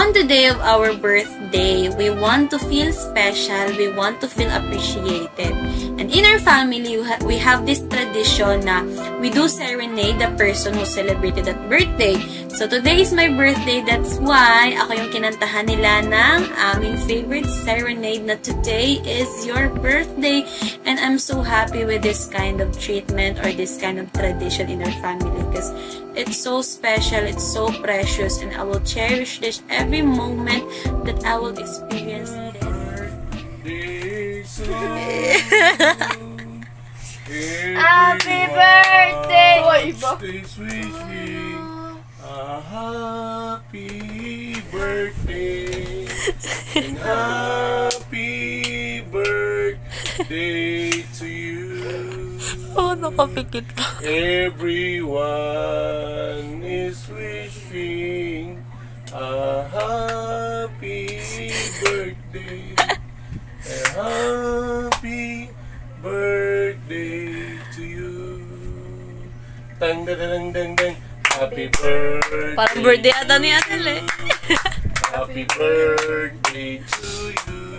on the day of our birthday, we want to feel special, we want to feel appreciated. And in our family, we have this tradition na we do serenade the person who celebrated that birthday. So today is my birthday, that's why ako yung kinantahan nila ng aming favorite serenade na today is your birthday. And I'm so happy with this kind of treatment or this kind of tradition in our family because it's so special, it's so precious, and I will cherish this every moment that I will experience this. Happy birthday! A happy birthday and happy birthday to you. Oh, nakapikit ka. Everyone is wishing a happy birthday. A happy birthday to you. Dang dang dang dang dang. Happy birthday. Parang birthday ata ni Adele eh. Happy birthday to you.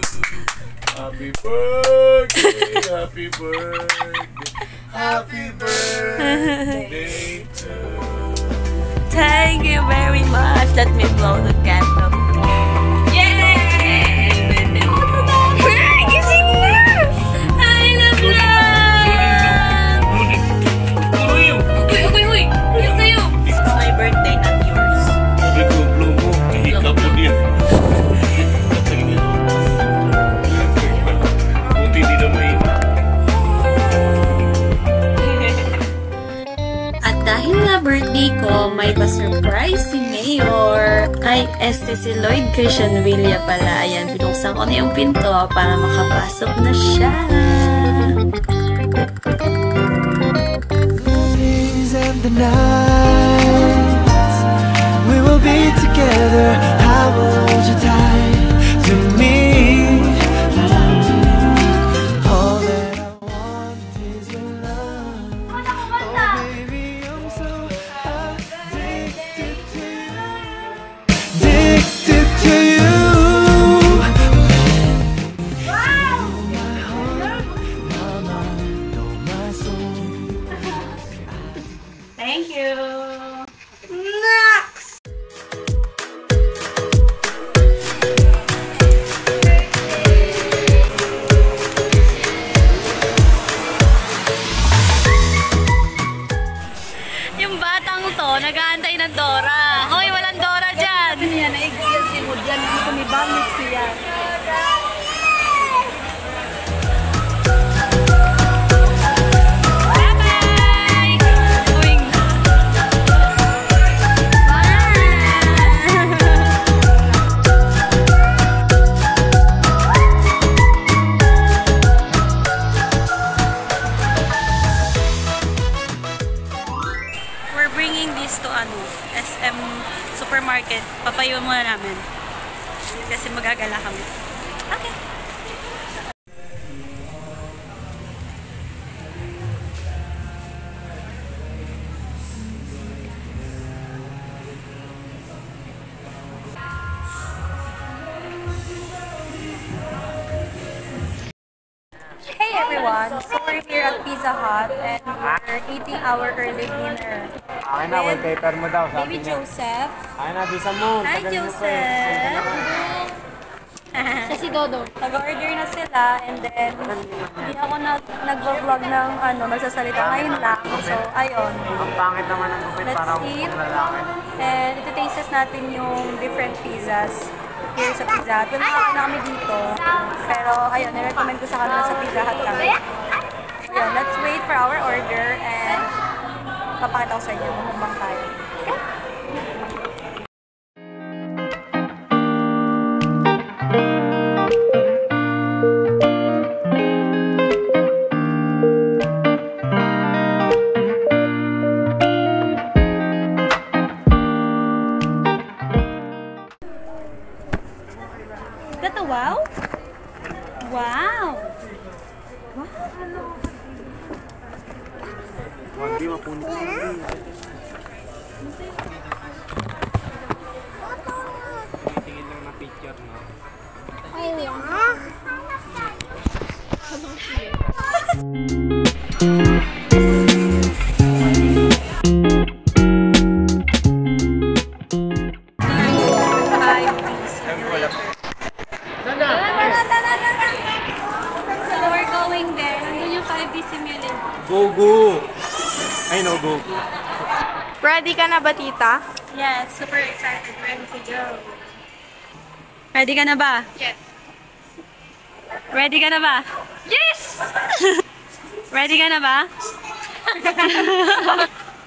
Happy birthday. Happy birthday. Happy birthday to you. Thank you very much. Let me blow the candle. Yay! Gising na! I love love! Uy! Yan sa'yo! It's my birthday, not yours. Sabi ko, blow mo. Kahika po niya. Buti di na may. At dahil nga birthday ko, may pa-surprise si Mayor. Ay, si Lloyd Christian Villa pala. Ayan, binuksan ko na yung pinto para makapasok na siya. And the nights we will be together, I will hold you tight to me. All that I want is your love. Oh baby, I'm so addicted to you. Addicted to you. Wow! My heart, my mind, oh my soul. Thank you! Next! Yung batang to, nag-aantay ng Dora. Hoy, walang Dora dyan! Kasi niya, naigiyan si Mudyan. Hindi ko may bamit siya. We're bringing this to SM Supermarket. Papayuan muna namin. Kasi magagala kami. Okay. Hey everyone! So we're here at Pizza Hut and we're eating our early dinner. Akin na, wallpaper mo daw, sabi Baby niya. Joseph. Akin na, bisa mo. Hi Tagal mo pa eh. Joseph! Si Dodo. Nag-order na sila and then hindi ako nag-vlog ng magsasalita ngayon lang. So, ayun. Ang pangit naman ang gupit Let's para eat. kung lalaki. And iti-tastes natin yung different pizzas here sa Pizza Hut. Well, nakaka na kami dito. Pero, ayun, nirecommend ko sa kanila sa Pizza Hut kami. Ayun, let's wait for our order and papakita ko sa inyo kung bang tayo. Okay? Is that a wow? Wow! Wow! Huwag di mapunit. Go! I know, go. Ready ka na ba, tita? Yes, super excited. Ready to go. Ready ka na ba? Yes. Ready ka na ba? Yes! Ready ka na ba?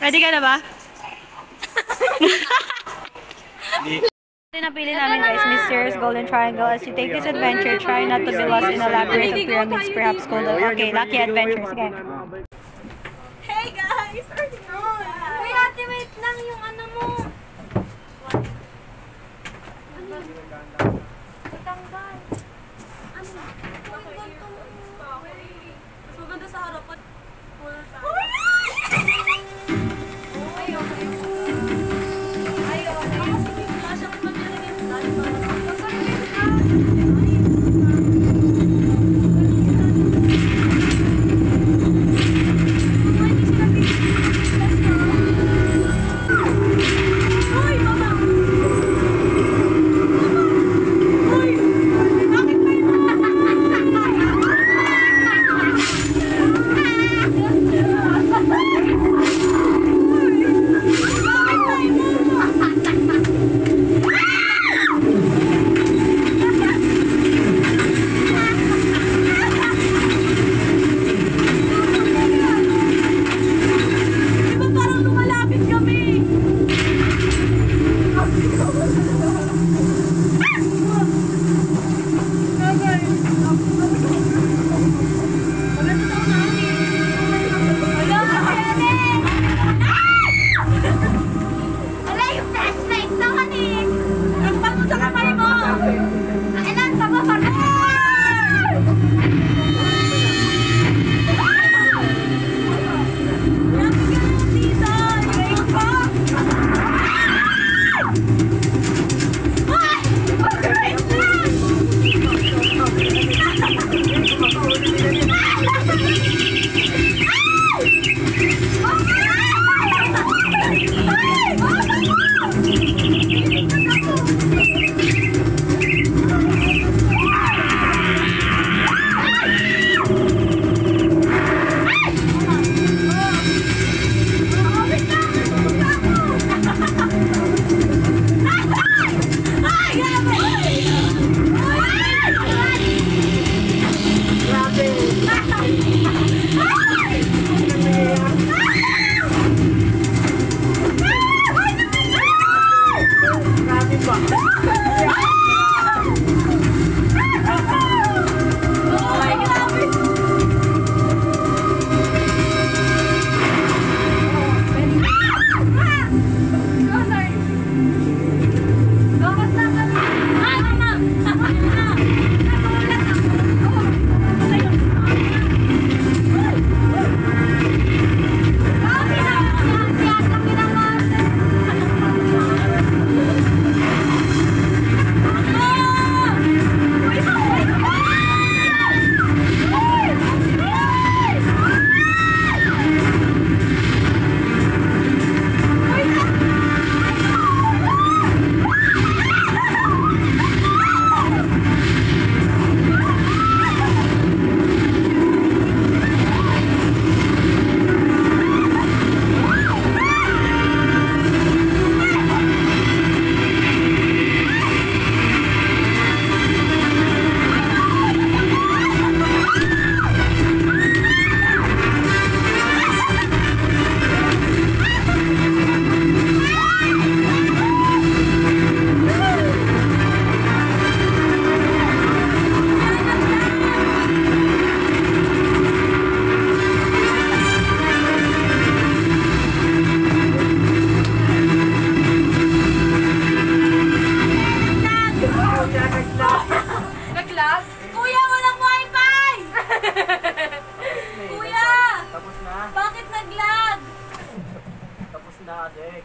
Ready ka na ba? Napili namin guys, Mysterious Golden Triangle. As you take this adventure, try not to be lost in a labyrinth of pyramids, perhaps golden. Okay, lucky adventures. Okay. Hey guys! Uy, ate, wait lang yung ano mo. Tanggal. Ano? Mas maganda sa harapan.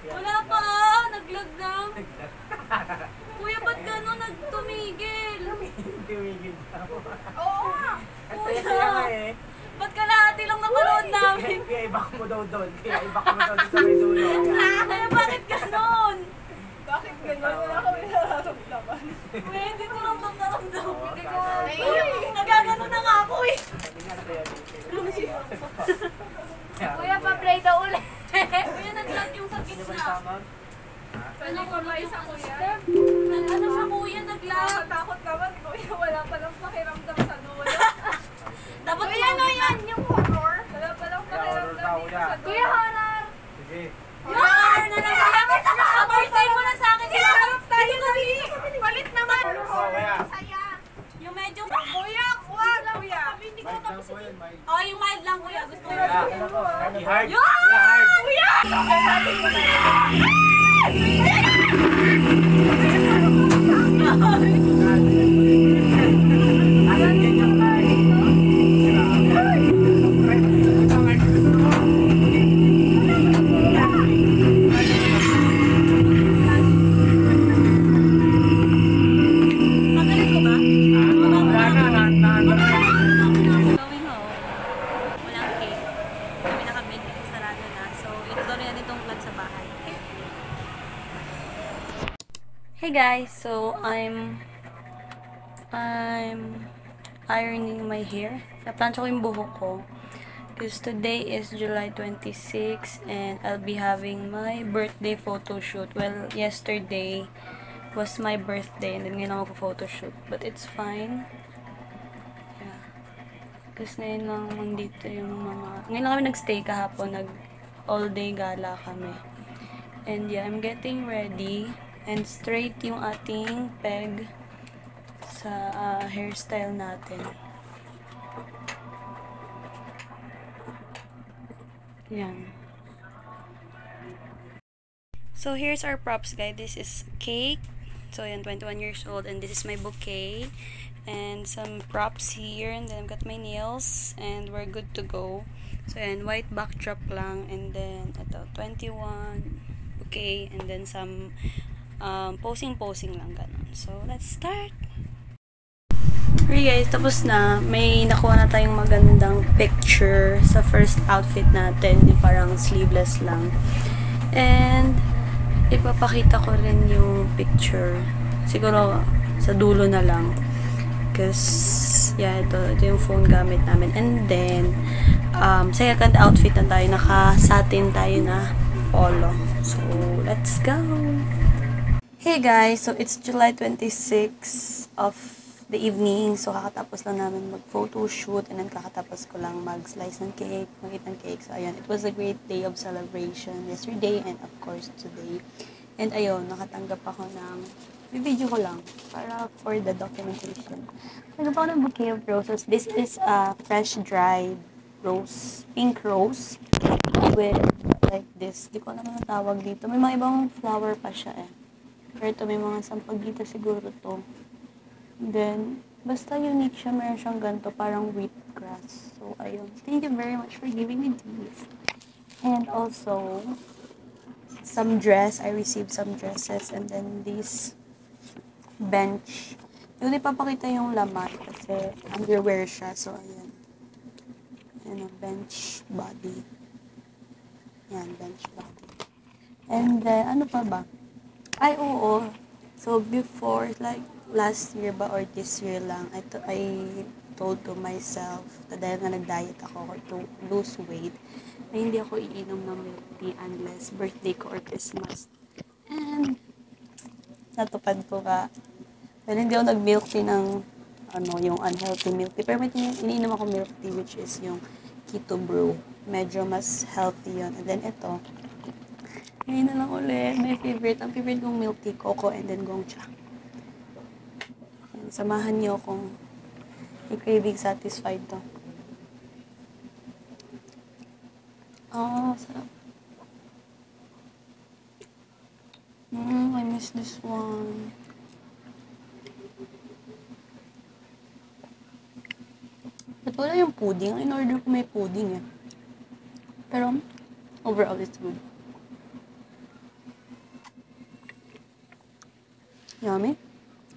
Wala pa, naglag lang. Kuya, ba't gano'n nagtumigil? Tumigil ka. Oo nga. Ang Kuya, saya-saya nga eh. ba't kalahati lang napanood namin? Kaya ibak mo daw doon. Kaya ibak mo daw doon sa may dulo. Kaya bakit gano'n? Bakit gano'n? Wala kami nararamdaman. Kuya, hindi ko lang naramdam. Ay! Nagagano na nga ako eh. Kuya, pa-play daw ulit. Kuya, naglag yung sa gitna. Ano ko ba isa kuya? Ano siya kuya, naglag. Nakatakot naman kuya. Wala palang pakiramdam sa nula. Dapat Kuya, ano yan? Yung horror? Wala palang pakiramdam dito sa nula. Kuya, horror! Sige. Yar na lang kuya. Apartheid mo na sa akin. Harap tayo dali! Palit naman! Oh, kaya. Saya! Yung medyo... Kuya, wag! Kuya! Hindi ko Mic lang tapos. po yun, mic. Oh, yung mild lang kuya. Gusto ko. I-hard. Yan! I-hard. Kuya! Asan yan yung mic? Magaling ko ba? Wala na. Going home. Walang cake. Kami nakabid. Sarado na. So, ituloy na itong vlog sa bahay. Hey guys! So, I'm ironing my hair. Naplansya ko yung buhok ko. Because today is July 26 and I'll be having my birthday photo shoot. Well, yesterday was my birthday and then ngayon ako photo shoot. But it's fine. Yeah. Kasi ngayon lang nandito yung mga... Ngayon lang kami nagstay kahapon. Nag all day gala kami. And yeah, I'm getting ready. And straight yung ating peg sa hairstyle natin. Yan. So, here's our props, guys. This is cake. So, yan, 21 years old. And this is my bouquet. And some props here. And then I've got my nails. And we're good to go. So, yan, white backdrop lang. And then, ito, 21 bouquet. And then some posing lang, ganun. So, let's start! Okay guys, tapos na. May nakuha na tayong magandang picture sa first outfit natin. Yung parang sleeveless lang. And, ipapakita ko rin yung picture. Siguro, sa dulo na lang. Because, yeah, ito yung phone gamit namin. And then, sa second outfit na tayo. Naka-satin tayo na polo. So, let's go! Hey guys! So, it's July 26 of the evening. So, kakatapos lang namin mag-photo shoot and then kakatapos ko lang mag-slice ng cake, mag-eat ng cake. So, ayan. It was a great day of celebration yesterday and of course today. And ayun, nakatanggap ako ng video ko lang para for the documentation. Tanggap ako ng bouquet of roses. This is a fresh dried rose, pink rose with like this. Di ko alam ang tawag dito. May mga ibang flower pa siya eh. Pero ito may mga sampagita siguro to. Then, basta unique siya. Meron siyang ganito, parang wheatgrass. So, ayun. Thank you very much for giving me these. And also, some dress. I received some dresses. And then, this bench. Hindi papakita yung laman kasi underwear siya. So, ayan. Ayan, bench body. Ayan, bench body. And then, ano pa ba? Ay, oo. So, before, like, last year ba or this year lang, I told to myself na dahil nga nag-diet ako or to lose weight, na hindi ako iinom ng milk tea unless birthday ko or Christmas. And, natupad ko ka. Dahil hindi ako nag-milk tea ng, yung unhealthy milk tea. Pero may iniinom ako milk tea which is yung keto brew. Medyo mas healthy yun. And then, ito. Ngayon na lang ulit. My favorite. Ang favorite kong milk tea, coco and then gongcha. Samahan niyo kung i-craving satisfied to. Oh, sarap. I miss this one. But wala yung pudding. In order ko may pudding eh. Pero, overall, it's good. Yummy.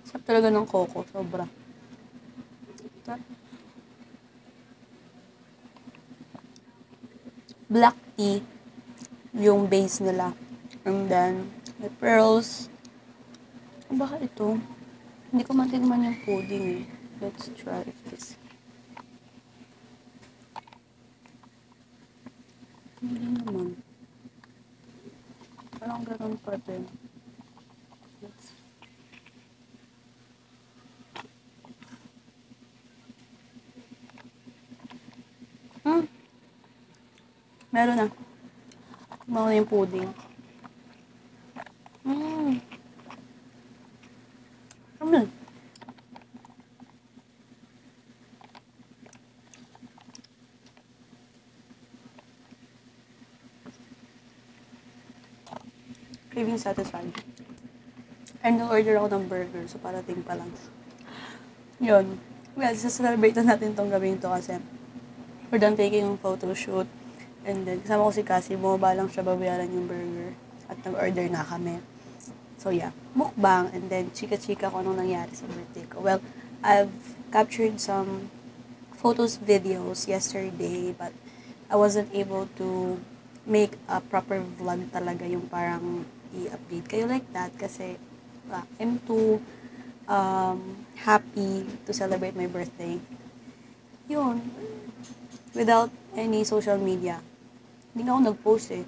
Sarap talaga ng coco. Sobra. Ito. Black tea. Yung base nila. And then, may pearls. Baka ito. Hindi ko matigman yung pudding eh. Let's try this. Hindi naman. Parang ganun pa din. Let's... Meron na. Tignan ko na yung pudding. Ano? Craving satisfied. And order ako ng burger, so parating pa lang. Yun. Well, celebrate na natin tong gawin to kasi we're done taking yung photo shoot. And then, kasama ko si Cassie, bumaba lang siya babayaran yung burger. At nag-order na kami. So yeah, mukbang and then chika-chika kung anong nangyari sa birthday ko. Well, I've captured some photos, videos yesterday, but I wasn't able to make a proper vlog talaga yung parang i-update kayo like that kasi I'm too happy to celebrate my birthday. Yun. Without any social media. Hindi na ako nag-post eh.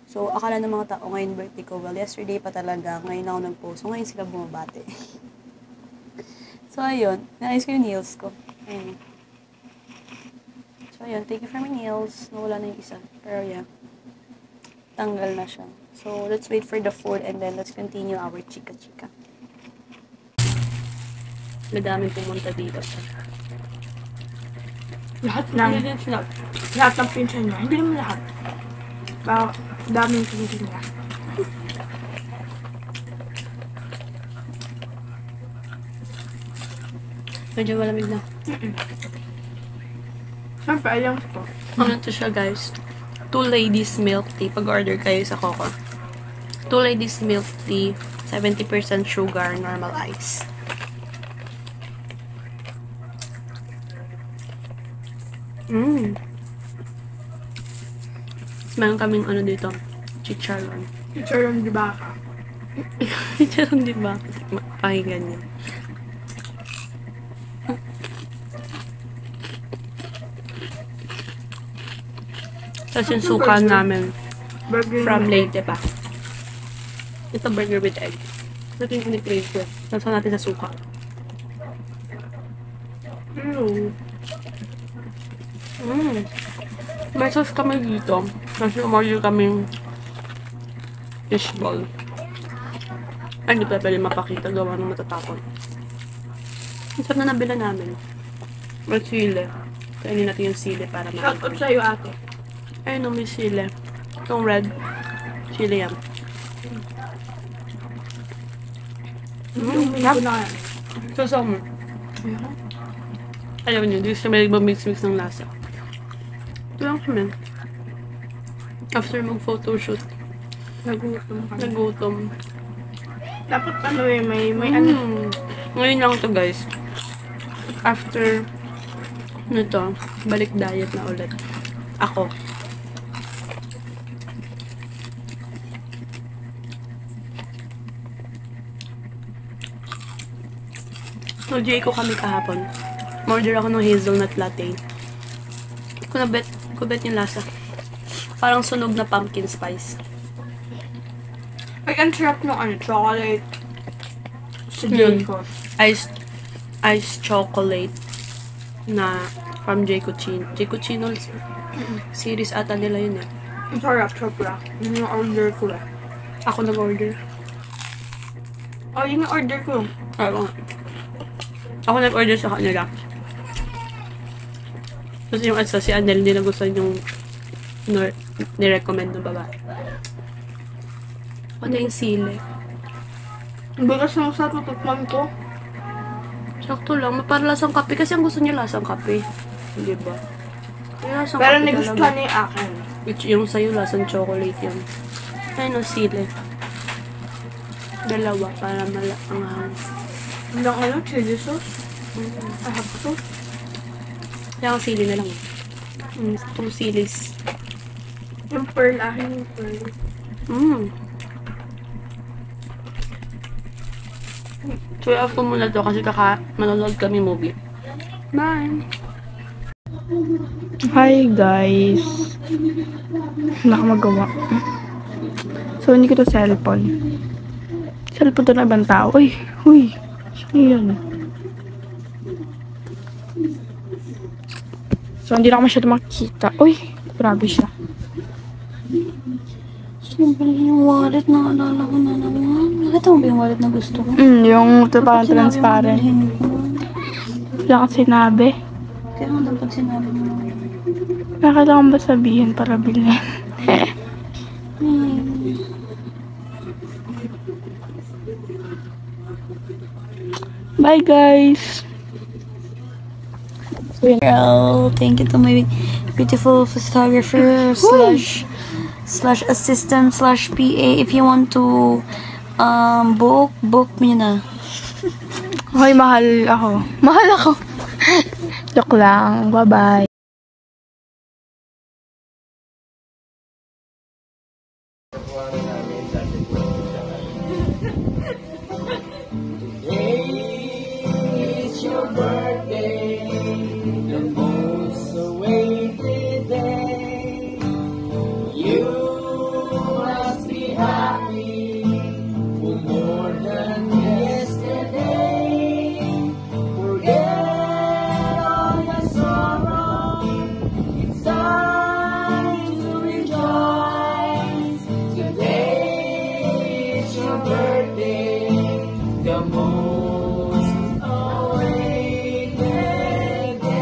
So, akala ng mga tao ngayon birthday ko, well, yesterday pa talaga, ngayon ako nag-post. So, ngayon sila bumabate. So, ayun. Naayos ko yung nails ko. Ayun. So, ayun. Thank you for my nails. Nawala na yung isa. Pero, yeah. Tanggal na siya. So, let's wait for the food and then let's continue our chika-chika. Madaming pumunta dito. Lahat ng pinsan niya. Hindi naman lahat. Daming pinsan niya. Medyo malamig na. Siyempre, alam ko. Ano to siya, guys? 2 ladies milk tea. Pag-order kayo sa Coco. 2 ladies milk tea. 70% sugar, normal ice. Meron kaming ano dito. Chicharon. Chicharon di baka. Chicharon di ba? Pakinggan niyo. Tapos yung suka namin Burger from Leyte pa. Ito burger with egg. Ito yung kinikrave ko. Tapos natin sa suka. May sauce kami dito. Kasi umorder kaming fishball. Ay, hindi pa pwede mapakita. Gawa nung matatapon. Ang sarap na nabila namin. May sili. Kainin natin yung sili para Shout out makita. sa'yo, ate. Ayun no, may sili. Itong red. Chili yan. Hindi ko na yan. So, summer. Alam niyo, di siya may mix-mix ng lasa. Ito lang kami. After mag-photoshoot, nagutom. Dapat ano eh, may ano. Ngayon lang to guys. After nito, balik diet na ulit. Ako. So, Jay ko kami kahapon. Order ako ng hazelnut latte. Hindi ko bet yung lasa. Parang sunog na pumpkin spice. Ay, ang sarap ng ano, chocolate. Sa Yun. Jayco. Iced chocolate na from Jay Cucino. Jay Cucino series ata nila yun eh. Ang sarap, sobra. Yun yung order ko eh. Ako nag-order. Oh, yun yung order ko. Ako nag-order sa kanila. Tapos yung asa, si Anel, hindi nagustuhan yung nirecommend ng babae. Ano yung sili? Ang bigas ng sa tutukman ko. Sakto lang, para lasang kape. Kasi ang gusto niya lasang kape. Hindi ba? Lasang Pero kape nagustuhan talaga. niya yung akin. Yung sa'yo, lasang chocolate yun. Ayun o, sili. Dalawa para ang hanggang ano, chili sauce. Ahap ko. Kaya ang sili na lang. 2 silis. Yung pearl, akin yung pearl. So, i-off ko muna to kasi manonood kami movie. Bye! Hi guys! Wala akong magawa. So, hindi ko to cellphone. Cellphone to na ibang tao. Uy! Uy! Saan yun? So, hindi na ako masyado makikita. Uy! Grabe siya. Siyempre, yung wallet na alala ko na naman. Nakita mo ba yung wallet na gusto ko? Yung ito parang transparent. Wala kang sinabi. Kaya mo dapat sinabi mo. Kailangan ba sabihin para bilhin? Bye guys! Girl, thank you to my beautiful photographer slash assistant slash PA. If you want to book me na. Hoy, mahal ako. Mahal ako. Joke lang. Bye-bye. It's your birthday, the most awaited day. You must be happy for more than yesterday. Forget all your sorrow. It's time to rejoice. Today is your birthday, the most awaited day.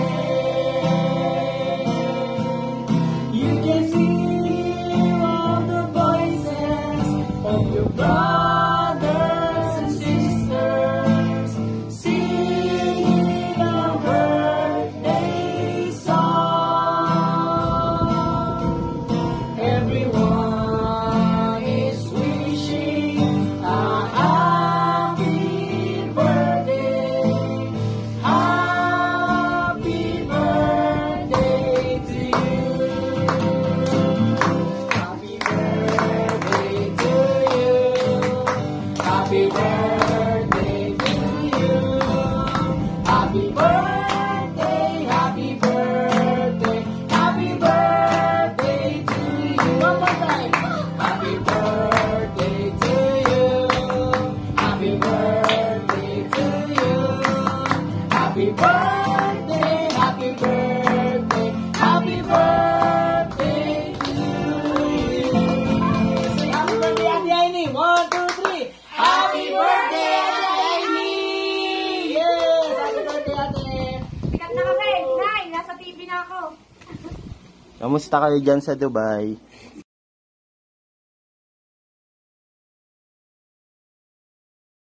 You can hear all the voices of your brothers and sisters singing a birthday song. Everyone is wishing a happy birthday. Happy birthday to you. Happy birthday to you. Happy birthday to you. Happy birthday, happy birthday, happy birthday to you. One more time. Happy birthday to you. Happy birthday to you. Happy birthday, happy birthday, happy birthday to you. Say happy birthday, Ate Aini. 1, 2, 3. Happy birthday, Ate Aini. Yes, happy birthday, Ate. Sikat na kami. Nay, nasa TV na ako. Kamusta kayo dyan sa Dubai?